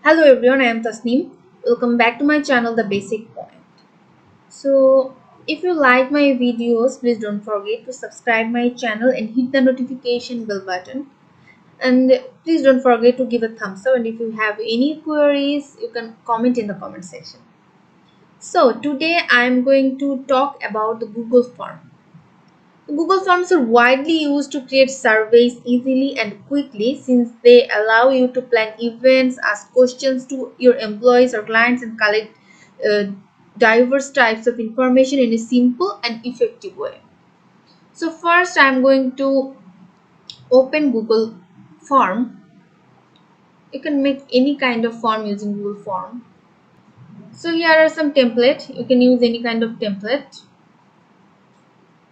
Hello everyone, I am Tasneem. Welcome back to my channel The Basic Point. So if you like my videos, please don't forget to subscribe my channel and hit the notification bell button. And please don't forget to give a thumbs up, and if you have any queries, you can comment in the comment section. So today I am going to talk about the Google Form. Google Forms are widely used to create surveys easily and quickly since they allow you to plan events, ask questions to your employees or clients, and collect uh, diverse types of information in a simple and effective way. So first I'm going to open Google Form. You can make any kind of form using Google Form. So here are some templates. You can use any kind of template.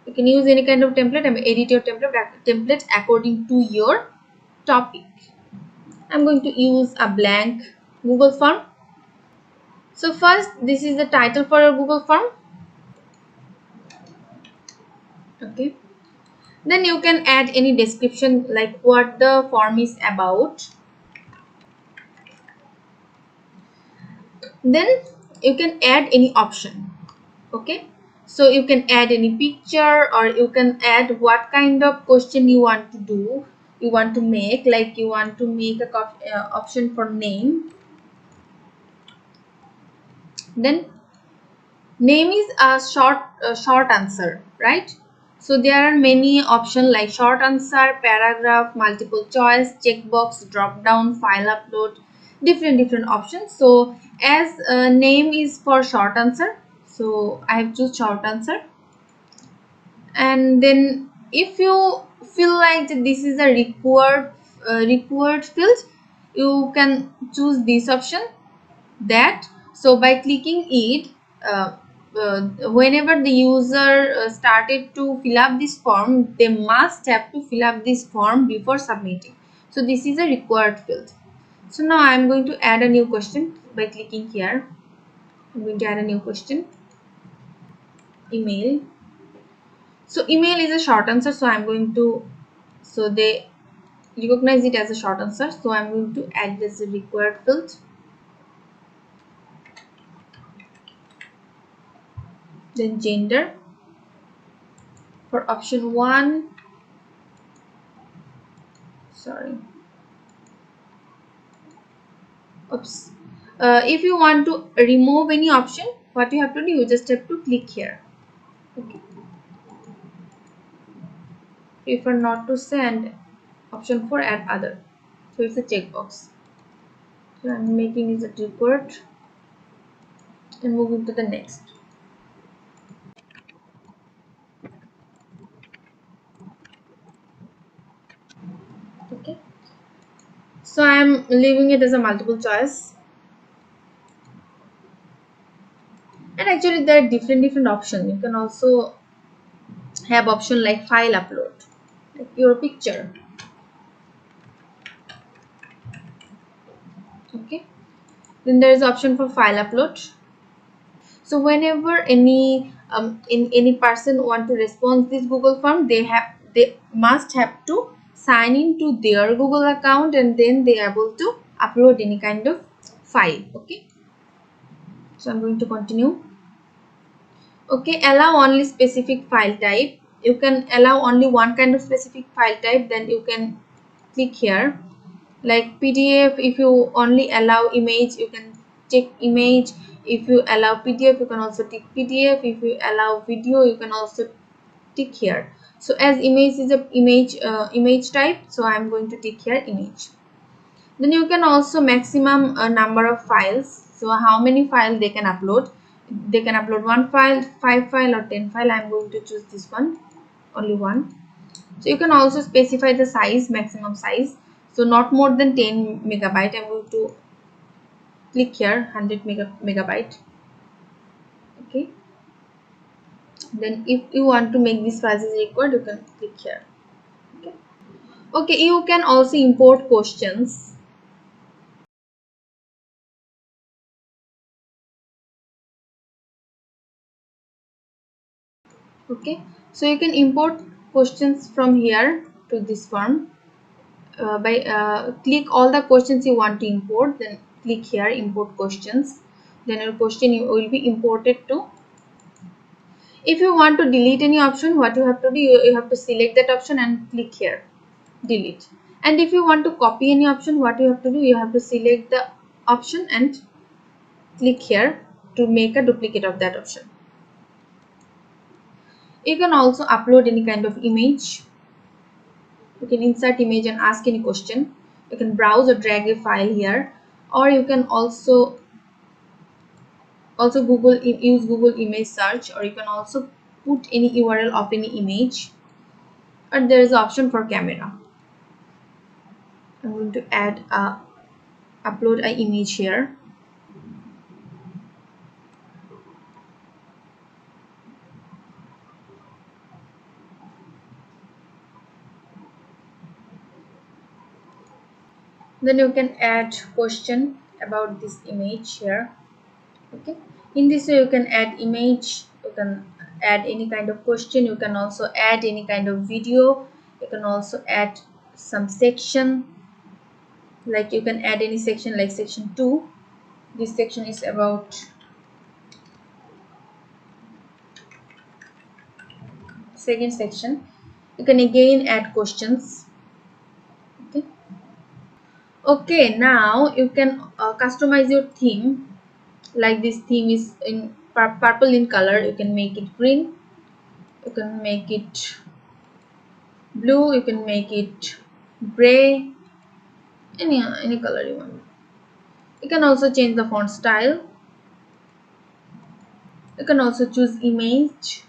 You can use any kind of template and edit your template according to your topic. I'm going to use a blank Google form. So first, this is the title for a Google form. Okay. Then you can add any description like what the form is about. Then you can add any option. Okay. So you can add any picture, or you can add what kind of question you want to do. You want to make, like you want to make a option for name. Then name is a short answer, right? So there are many options like short answer, paragraph, multiple choice, checkbox, drop down, file upload, different options. So as name is for short answer, so I have choose short answer. And then if you feel like this is a required field, you can choose this option, that. So by clicking it, uh, whenever the user started to fill up this form, they must have to fill up this form before submitting. So this is a required field. So now I am going to add a new question by clicking here. I'm going to add a new question. Email. So email is a short answer, so I'm going to, so they recognize it as a short answer, so I'm going to add this required field. Then gender. For option 1, sorry, oops, if you want to remove any option, what you have to do, you just have to click here. Okay. Prefer not to send, option 4, add other, so it's a checkbox. So I'm making it a record and moving to the next. Okay, so I'm leaving it as a multiple choice. And actually there are different options. You can also have option like file upload, like your picture. Okay, then there is option for file upload. So whenever any person want to respond this Google form, they must have to sign into their Google account, and then they are able to upload any kind of file. Okay, so I'm going to continue. Okay, allow only specific file type. You can allow only one kind of specific file type, then you can click here. Like PDF, if you only allow image, you can check image. If you allow PDF, you can also tick PDF. If you allow video, you can also tick here. So as image is a image type, so I'm going to tick here image. Then you can also maximum number of files, so how many files they can upload. They can upload 1 file, 5 file, or 10 file. I'm going to choose this one, only one. So you can also specify the size, maximum size, so not more than 10 megabyte. I'm going to click here 100 megabyte. Okay, then if you want to make this file is required, you can click here. Okay, okay, you can also import questions. Okay, so you can import questions from here to this form by click all the questions you want to import, then click here, import questions. Then your question will be imported to. If you want to delete any option, what you have to do, you have to select that option and click here, delete. And if you want to copy any option, what you have to do, you have to select the option and click here to make a duplicate of that option. You can also upload any kind of image. You can insert image and ask any question. You can browse or drag a file here, or you can also use Google image search, or you can also put any URL of any image. And there is an option for camera. I'm going to upload an image here. Then you can add question about this image here. Okay, in this way you can add image, you can add any kind of question, you can also add any kind of video, you can also add some section, like you can add any section like section 2. This section is about second section. You can again add questions. Okay, now you can customize your theme. Like this theme is in purple in color, you can make it green, you can make it blue, you can make it gray, any color you want. You can also change the font style. You can also choose image.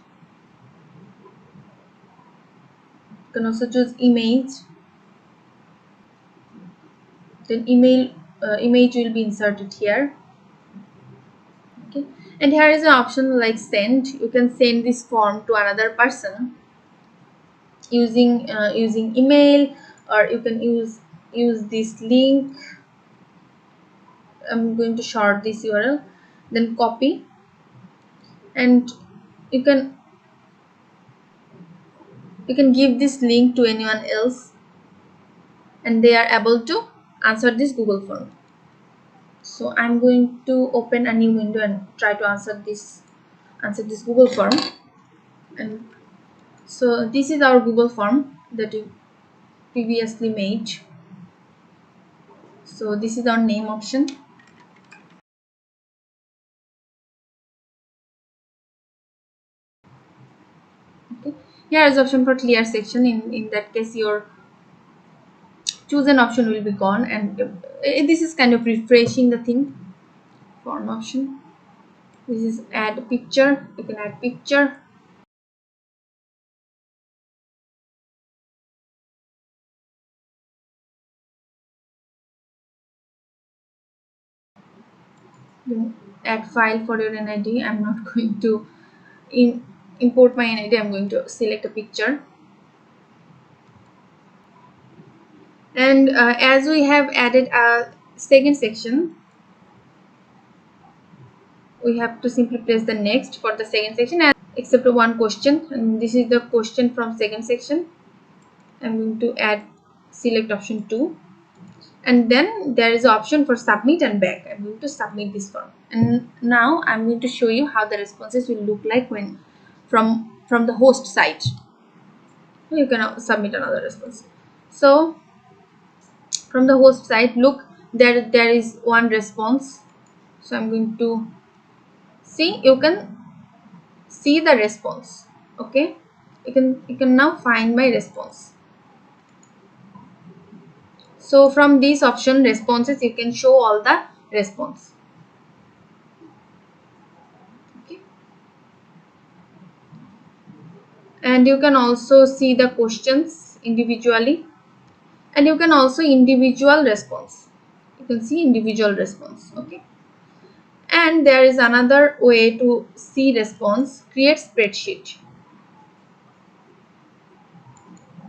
You can also choose image. Then image will be inserted here. Okay, and here is an option like send. You can send this form to another person using email, or you can use this link. I'm going to short this URL, then copy, and you can give this link to anyone else, and they are able to answer this Google form. So I'm going to open a new window and try to answer this Google form. And so this is our Google form that we previously made. So this is our name option. Okay, here is option for clear section. In that case, your chosen option will be gone, and this is kind of refreshing the thing. Form option. This is add picture. You can add picture. Then add file for your NID. I'm not going to import my NID. I'm going to select a picture. And as we have added a second section, we have to simply press the next for the second section, and except one question, and this is the question from second section. I'm going to add select option 2, and then there is an option for submit and back. I'm going to submit this form, and now I'm going to show you how the responses will look like when from the host site. You can submit another response. So from the host site, look, there is one response. So I'm going to see, you can see the response. Okay, you can now find my response. So from this option responses, you can show all the response. Okay, and you can also see the questions individually, and you can also individual response. You can see individual response. Okay, and there is another way to see response. Create spreadsheet.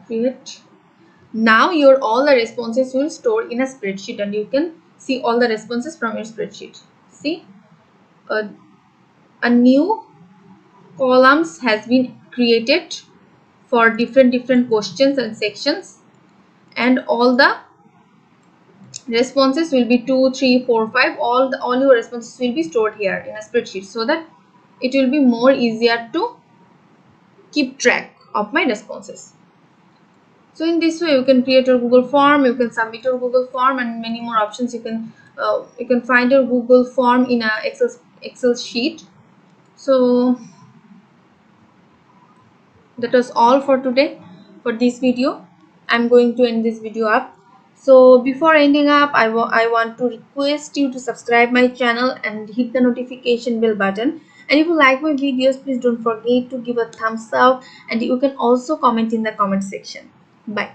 Create. Now your all the responses will store in a spreadsheet, and you can see all the responses from your spreadsheet. See, a new columns has been created for different questions and sections, and all the responses will be 2, 3, 4, 5. All your responses will be stored here in a spreadsheet, so that it will be more easier to keep track of my responses. So in this way you can create your Google form, you can submit your Google form, and many more options. You can find your Google form in a Excel sheet. So that was all for today for this video. I'm going to end this video up. So before ending up, I want to request you to subscribe my channel and hit the notification bell button. And if you like my videos, please don't forget to give a thumbs up, and you can also comment in the comment section. Bye.